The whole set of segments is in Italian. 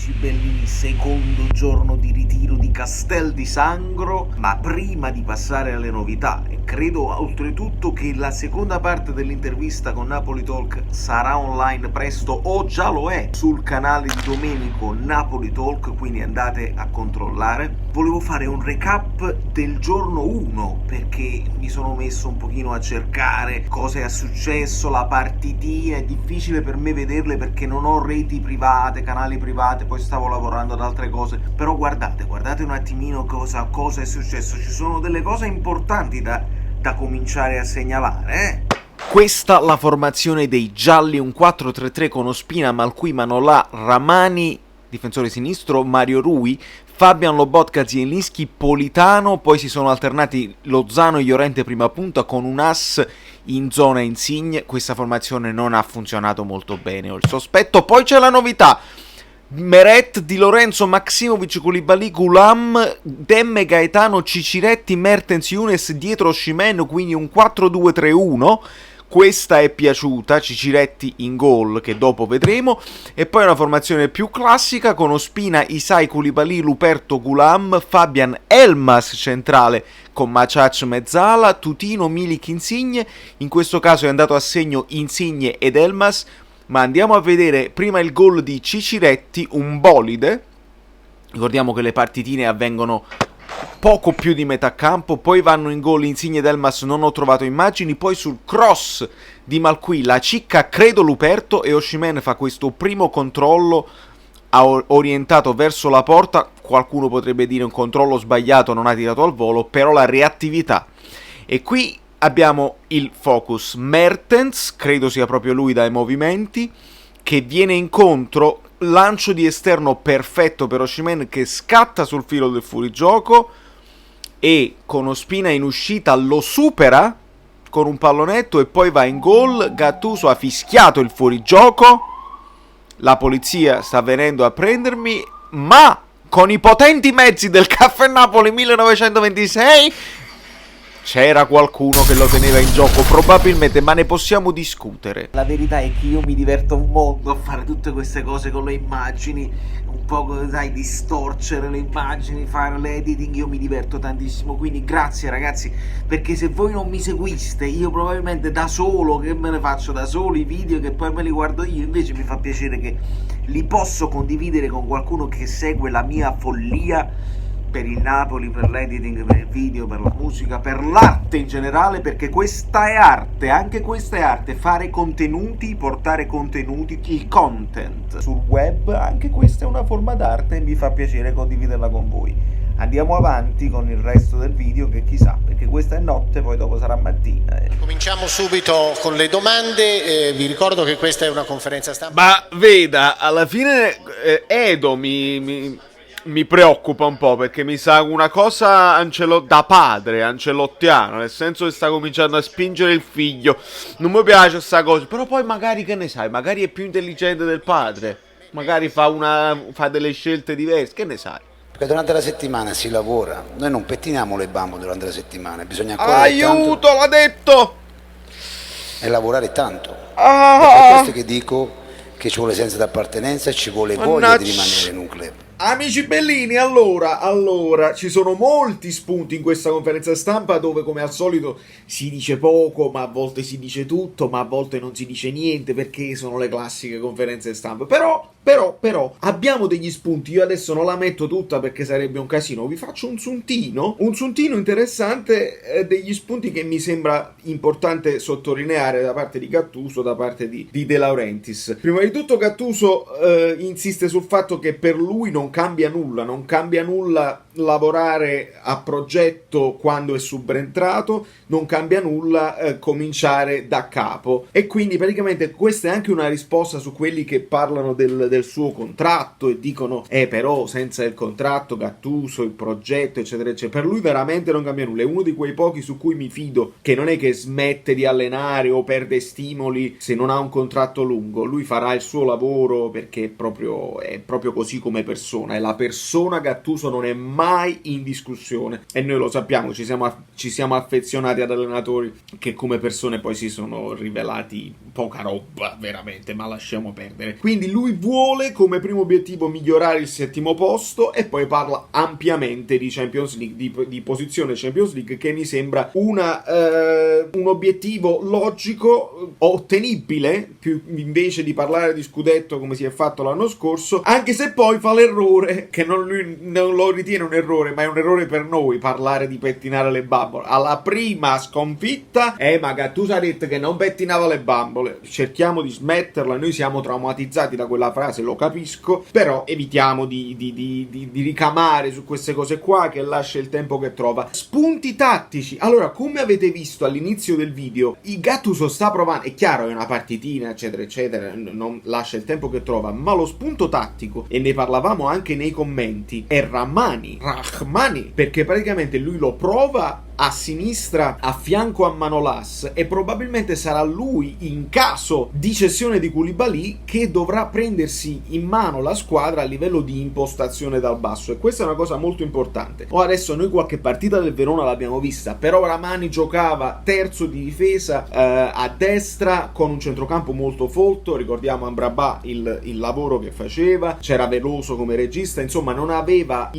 amici bellini, secondo giorno di ritiro di Castel di Sangro, ma prima di passare alle novità, e credo oltretutto che la seconda parte dell'intervista con Napoli Talk sarà online presto, o già lo è, sul canale di Domenico Napoli Talk, quindi andate a controllare. Volevo fare un recap del giorno 1, perché mi sono messo un pochino a cercare cosa è successo, la partitina, è difficile per me vederle perché non ho reti private, canali privati, poi stavo lavorando ad altre cose, però guardate un attimino cosa è successo, ci sono delle cose importanti da cominciare a segnalare, Questa la formazione dei gialli, un 4-3-3 con Ospina, Malqui, Manolà, Ramani, difensore sinistro, Mario Rui, Fabian, Lobotka, Zielinski, Politano, poi si sono alternati Lozano e Llorente prima punta con un ass in zona Insigne. Questa formazione non ha funzionato molto bene, ho il sospetto. Poi c'è la novità: Meret, Di Lorenzo, Maximovic, Koulibaly, Gulam, Demme, Gaetano, Ciciretti, Mertens, Younes dietro Osimhen, quindi un 4-2-3-1. Questa è piaciuta, Ciciretti in gol, che dopo vedremo, e poi una formazione più classica con Ospina, Isai, Koulibaly, Luperto, Gulam, Fabian, Elmas centrale con Maciac mezzala, Tutino, Milik, Insigne. In questo caso è andato a segno Insigne ed Elmas, ma andiamo a vedere prima il gol di Ciciretti, un bolide. Ricordiamo che le partitine avvengono poco più di metà campo, poi vanno in gol Insigne ed Elmas, non ho trovato immagini, poi sul cross di Malqui la cicca credo Luperto e Osimhen fa questo primo controllo orientato verso la porta, qualcuno potrebbe dire un controllo sbagliato, non ha tirato al volo, però la reattività. E qui abbiamo il focus, Mertens, credo sia proprio lui dai movimenti, che viene incontro, lancio di esterno perfetto per Osimhen che scatta sul filo del fuorigioco e con Ospina in uscita lo supera con un pallonetto e poi va in gol. Gattuso ha fischiato il fuorigioco, la polizia sta venendo a prendermi, ma con i potenti mezzi del Caffè Napoli 1926 c'era qualcuno che lo teneva in gioco, probabilmente, ma ne possiamo discutere. La verità è che io mi diverto un mondo a fare tutte queste cose con le immagini, un po', sai, distorcere le immagini, fare l'editing, io mi diverto tantissimo, quindi grazie ragazzi, perché se voi non mi seguiste, io probabilmente da solo, che me ne faccio da solo i video che poi me li guardo io, invece mi fa piacere che li posso condividere con qualcuno che segue la mia follia per il Napoli, per l'editing, per il video, per la musica, per l'arte in generale, perché questa è arte, anche questa è arte, fare contenuti, portare contenuti, il content sul web, anche questa è una forma d'arte e mi fa piacere condividerla con voi. Andiamo avanti con il resto del video che chissà, perché questa è notte, poi dopo sarà mattina. Cominciamo subito con le domande, vi ricordo che questa è una conferenza stampa. Ma veda, alla fine Edo mi preoccupa un po', perché mi sa una cosa da padre, ancelottiano, nel senso che sta cominciando a spingere il figlio. Non mi piace sta cosa, però poi magari, che ne sai, magari è più intelligente del padre, magari fa delle scelte diverse, che ne sai. Perché durante la settimana si lavora, noi non pettiniamo le bambole durante la settimana, bisogna correre aiuto, tanto l'ha detto! e lavorare tanto. È per questo che dico che ci vuole senso d'appartenenza e ci vuole voglia di rimanere in un club. Amici bellini, allora, ci sono molti spunti in questa conferenza stampa dove come al solito si dice poco, ma a volte si dice tutto, ma a volte non si dice niente, perché sono le classiche conferenze stampa. Però, abbiamo degli spunti, io adesso non la metto tutta perché sarebbe un casino, vi faccio un suntino interessante, degli spunti che mi sembra importante sottolineare da parte di Gattuso, da parte di De Laurentiis. Prima di tutto Gattuso insiste sul fatto che per lui non cambia nulla lavorare a progetto quando è subentrato, non cambia nulla cominciare da capo, e quindi praticamente questa è anche una risposta su quelli che parlano del suo contratto e dicono però senza il contratto Gattuso, il progetto eccetera eccetera. Per lui veramente non cambia nulla, è uno di quei pochi su cui mi fido, che non è che smette di allenare o perde stimoli se non ha un contratto lungo, lui farà il suo lavoro perché è proprio così come persona, persona, e la persona Gattuso non è mai in discussione, e noi lo sappiamo, ci siamo affezionati ad allenatori che come persone poi si sono rivelati poca roba veramente, ma lasciamo perdere. Quindi lui vuole come primo obiettivo migliorare il 7° posto, e poi parla ampiamente di Champions League, di posizione Champions League, che mi sembra un obiettivo logico, ottenibile, più invece di parlare di scudetto come si è fatto l'anno scorso, anche se poi fa l'errore, che lui non lo ritiene un errore, ma è un errore per noi parlare di pettinare le bambole. Alla prima sconfitta, ma Gattuso ha detto che non pettinava le bambole, cerchiamo di smetterla, noi siamo traumatizzati da quella frase, lo capisco, però evitiamo di ricamare su queste cose qua, che lascia il tempo che trova. Spunti tattici, allora, come avete visto all'inizio del video, il Gattuso sta provando, è chiaro, è una partitina eccetera eccetera, non lascia il tempo che trova, ma lo spunto tattico, e ne parlavamo anche nei commenti, è Rahmani, perché praticamente lui lo prova a sinistra a fianco a Manolas, e probabilmente sarà lui, in caso di cessione di Koulibaly, che dovrà prendersi in mano la squadra a livello di impostazione dal basso, e questa è una cosa molto importante. Adesso noi qualche partita del Verona l'abbiamo vista, però Rahmani giocava terzo di difesa a destra con un centrocampo molto folto, ricordiamo Amrabat il lavoro che faceva, c'era Veloso come regista, insomma non aveva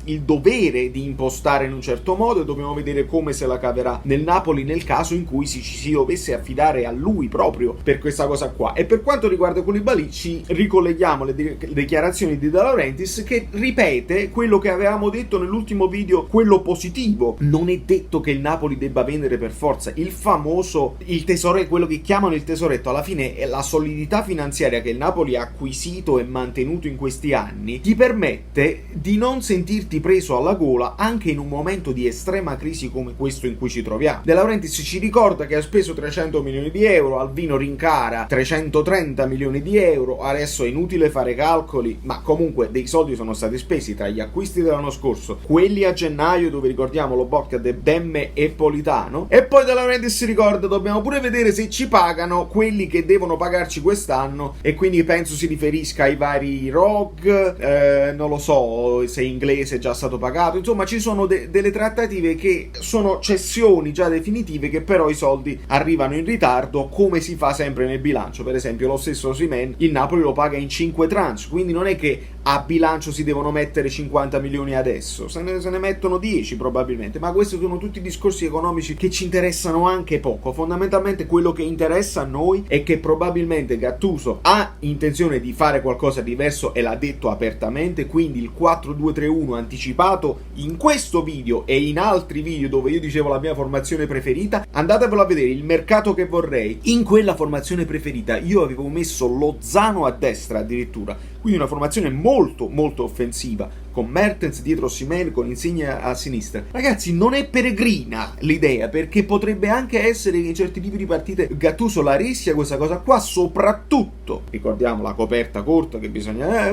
il dovere di impostare in un certo modo, e dobbiamo vedere come se la caverà nel Napoli nel caso in cui si dovesse affidare a lui proprio per questa cosa qua. E per quanto riguarda Koulibaly ci ricolleghiamo alle dichiarazioni di De Laurentiis, che ripete quello che avevamo detto nell'ultimo video, quello positivo. Non è detto che il Napoli debba vendere per forza, il famoso tesoretto, quello che chiamano il tesoretto, alla fine è la solidità finanziaria che il Napoli ha acquisito e mantenuto in questi anni, ti permette di non sentirti preso alla gola anche in un momento di estrema crisi come questo in cui ci troviamo. De Laurentiis ci ricorda che ha speso 300 milioni di euro, Alvino rincara 330 milioni di euro, adesso è inutile fare calcoli, ma comunque dei soldi sono stati spesi tra gli acquisti dell'anno scorso, quelli a gennaio dove ricordiamo lo Bocca, Demme e Politano, e poi De Laurentiis si ricorda dobbiamo pure vedere se ci pagano quelli che devono pagarci quest'anno, e quindi penso si riferisca ai vari ROG, non lo so se inglese è già stato pagato, insomma ci sono delle trattative che sono cessioni già definitive, che però i soldi arrivano in ritardo, come si fa sempre nel bilancio. Per esempio lo stesso Osimhen il Napoli lo paga in 5 tranche, quindi non è che a bilancio si devono mettere 50 milioni adesso, se ne mettono 10 probabilmente, ma questi sono tutti discorsi economici che ci interessano anche poco. Fondamentalmente quello che interessa a noi è che probabilmente Gattuso ha intenzione di fare qualcosa diverso e l'ha detto apertamente, quindi il 4-2-3-1 anticipato in questo video e in altri video dove io dicevo la mia formazione preferita, andatevelo a vedere, il mercato che vorrei. In quella formazione preferita io avevo messo Lozano a destra addirittura, quindi una formazione molto molto offensiva, con Mertens dietro Osimhen, con Insigne a sinistra. Ragazzi, non è peregrina l'idea, perché potrebbe anche essere che in certi tipi di partite Gattuso la rischia questa cosa qua, soprattutto ricordiamo la coperta corta che bisogna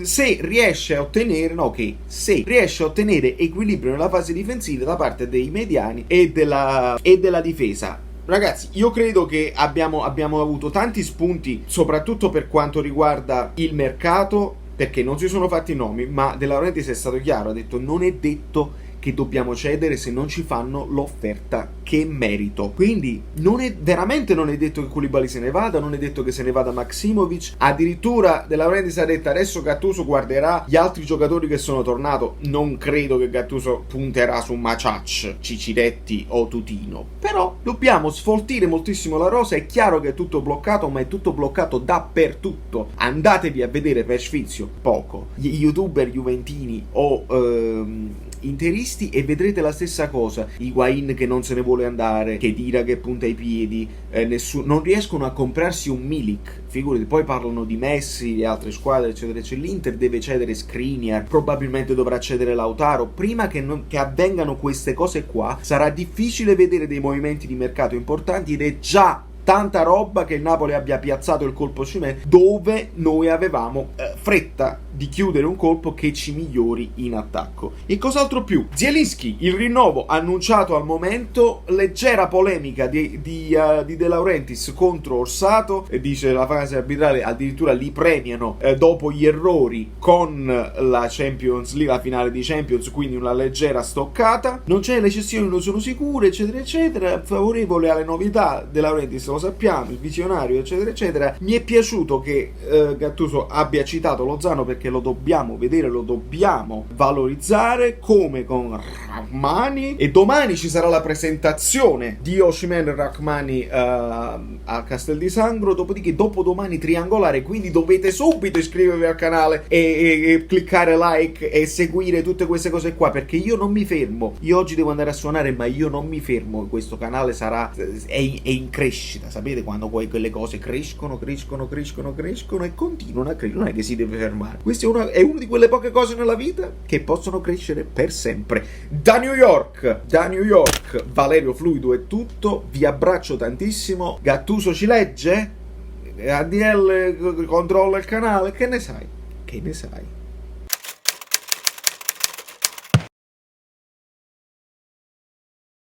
se riesce a ottenere equilibrio nella fase difensiva da parte dei mediani e della difesa. Ragazzi, io credo che abbiamo avuto tanti spunti, soprattutto per quanto riguarda il mercato, perché non si sono fatti nomi, ma De Laurentiis è stato chiaro, ha detto non è detto che dobbiamo cedere se non ci fanno l'offerta che merito. Quindi non è detto che Koulibaly se ne vada, non è detto che se ne vada Maksimovic, addirittura De Laurentiis ha detto adesso Gattuso guarderà gli altri giocatori che sono tornati. Non credo che Gattuso punterà su Maciac, Ciciretti o Tutino, però dobbiamo sfoltire moltissimo la rosa. È chiaro che è tutto bloccato, ma è tutto bloccato dappertutto. Andatevi a vedere per sfizio poco gli youtuber juventini o interisti e vedrete la stessa cosa. Higuain che non se ne vuole andare, Khedira che punta i piedi, non riescono a comprarsi un Milik, figurati. Poi parlano di Messi e altre squadre eccetera eccetera. L'Inter deve cedere Skriniar, probabilmente dovrà cedere Lautaro. Prima che avvengano queste cose qua sarà difficile vedere dei movimenti di mercato importanti, ed è già tanta roba che il Napoli abbia piazzato il colpo Osimhen dove noi avevamo fretta di chiudere un colpo che ci migliori in attacco. E cos'altro più? Zielinski, il rinnovo annunciato al momento, leggera polemica di De Laurentiis contro Orsato, dice la fase arbitrale addirittura li premiano dopo gli errori con la Champions League, la finale di Champions, quindi una leggera stoccata. Non c'è, le cessioni non sono sicure, eccetera eccetera, favorevole alle novità. De Laurentiis lo sappiamo, il visionario, eccetera eccetera. Mi è piaciuto che Gattuso abbia citato Lozano, perché lo dobbiamo vedere, lo dobbiamo valorizzare, come con Rachmani, e domani ci sarà la presentazione di Osimhen e Rachmani a Castel di Sangro, dopodiché dopodomani triangolare, quindi dovete subito iscrivervi al canale e cliccare like e seguire tutte queste cose qua, perché io non mi fermo. Io oggi devo andare a suonare, ma io non mi fermo. Questo canale è in crescita, sapete quando poi quelle cose crescono e continuano a crescere, non è che si deve fermare. Questa è una di quelle poche cose nella vita che possono crescere per sempre. Da New York, Valerio Fluido è tutto, vi abbraccio tantissimo. Gattuso ci legge? ADL controlla il canale? Che ne sai?